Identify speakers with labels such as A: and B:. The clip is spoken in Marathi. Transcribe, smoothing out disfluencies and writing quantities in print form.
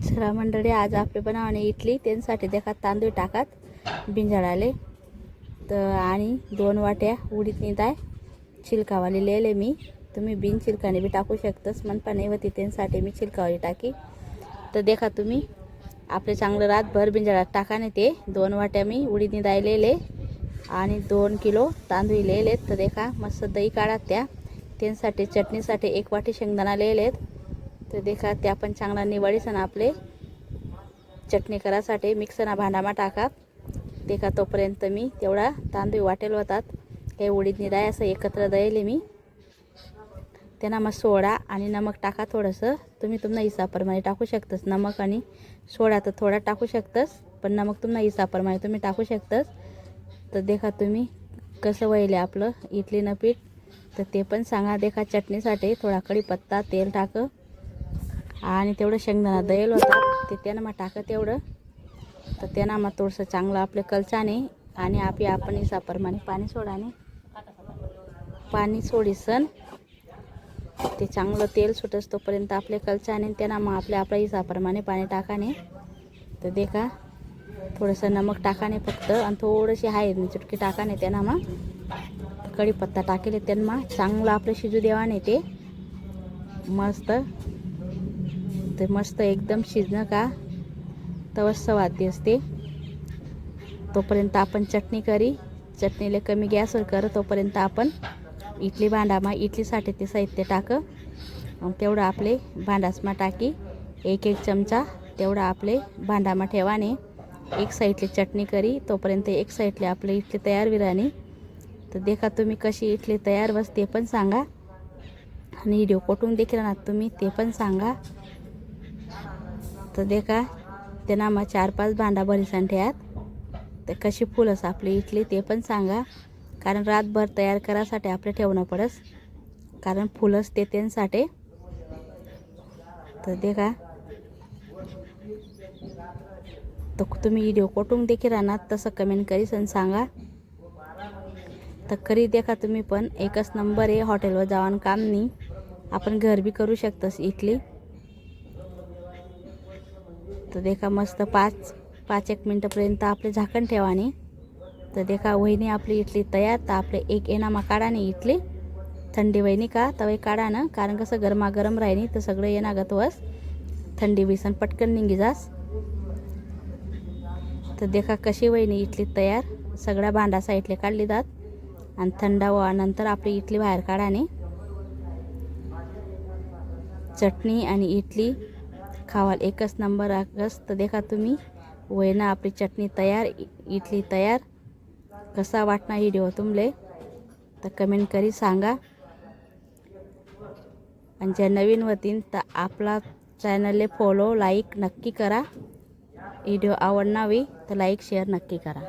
A: चला मंडळी, आज आपले बनावणे इडली. त्यांसाठी देखा तांदूळ टाकात बिंजाडाले तर आणि 2 वाट्या उडीदनी डाळ छिलकावाली लिहिले मी. तुम्ही बिन छिलकाने बी टाकू शकतस, मनपाने होती त्यांसाठी मी छिलकावाली टाकी. तर देखा तुम्ही आपले चांगलं रातभर बिंजाडात टाकाने ते 2 वाट्या मी उडीदनी डाळ लिहिले आणि 2 किलो तांदूळ लिहिले. तर देखा मस्त दही काढात त्या. त्यांसाठी चटणीसाठी 1 वाटी शेंगदाणा लिहिलेत. तर देखा त्या पण चांगला निवडीसन आपले चटणी करासाठी मिक्सरना भांडामा टाका. देखा तोपर्यंत मी तेवढा तांदूळ वाटेल होतात. हे उडीदनी डाळ असं एकत्र दळले मी. त्यांना मग सोडा आणि नमक टाका थोडंसं. तुम्ही तुमच्या हिसाबाप्रमाणे टाकू शकतस. नमक आणि सोडा तर थोडा टाकू शकतस, पण नमक तुमच्या हिसाबाप्रमाणे तुम्ही टाकू शकतस. तर देखा तुम्ही कसं वळले आपलं इडलीनं पीठ तर ते पण सांगा. देखा चटणीसाठी थोडा कढीपत्ता तेल टाक आणि तेवढं शेंगदाणा दळेल होता ते त्यानं मग टाकं तेवढं. तर त्यांना मग थोडंसं चांगलं आपले कलचाने आणि आपण हिसाबाप्रमाणे पाणी सोडीसन ते चांगलं तेल सुटस तोपर्यंत आपले कलचाने त्यांना मग आपल्या हिसाबाप्रमाणे पाणी टाकाने. तर देखा थोडंसं नमक टाकाने फक्त आणि थोडीशी हळद चुटकी टाकाने. त्यांना मग कढीपत्ता टाकेले त्यांना मग चांगलं आपलं शिजू देवाने ते मस्त एकदम शिजणं का तवस स्वाद असते. तोपर्यंत आपण चटणी करी. चटणीला कमी गॅसवर कर. तोपर्यंत आपण इडली भांडामा इडलीसाठी ते साहित्य टाक. तेवढं आपले भांडासमा टाकी 1 चमचा तेवढा आपले भांडामा ठेवाने. एक साईडले चटणी करी. तोपर्यंत एक साईडले आपले इडली तयार विराणी. तर देखा तुम्ही कशी इडली तयार बस ते पण सांगा आणि व्हिडिओ कोठून देखील ना तुम्ही ते पण सांगा. तर देखा त्यांना मग 4-5 भांडा भरीसन ठेवात. तर कशी फुलस आपली इडली ते पण सांगा. कारण रातभर तयार करासाठी आपले ठेवणं पडस, कारण फुलस ते त्यांसाठी. तर देखा तर तुम्ही व्हिडिओ कोठून देखील राहणार तसं कमेंट करीसन सांगा. तर करी देखा तुम्ही पण एकच नंबर आहे. हॉटेलवर जाऊन काम नाही, आपण घर बी करू शकतस इडली. तर देखा मस्त 5-1 मिनटापर्यंत आपले झाकण ठेवाने. तर देखा वहिनी आपली इडली तयार. तर आपले एक येणामा काढाने इडली थंडी वहिनी का तवे काढा ना, कारण कसं गरमागरम राहिनी तर सगळं येणागत वस थंडी विसन पटकन निघी जास. तर देखा कशी वहिनी इडली तयार. सगळ्या भांडा साईडले काढली जात आणि थंड नंतर आपली इडली बाहेर काढाने. चटणी आणि इडली खावाल एकच नंबर आगस. तर देखा तुम्ही वयना आपली चटणी तयार, इडली तयार. कसा वाटणार व्हिडिओ तुमले तर कमेंट करी सांगा. आणि ज्या नवीन होतीन तर आपला चॅनलले फॉलो लाईक नक्की करा. व्हिडिओ आवडणावी तर लाईक शेअर नक्की करा.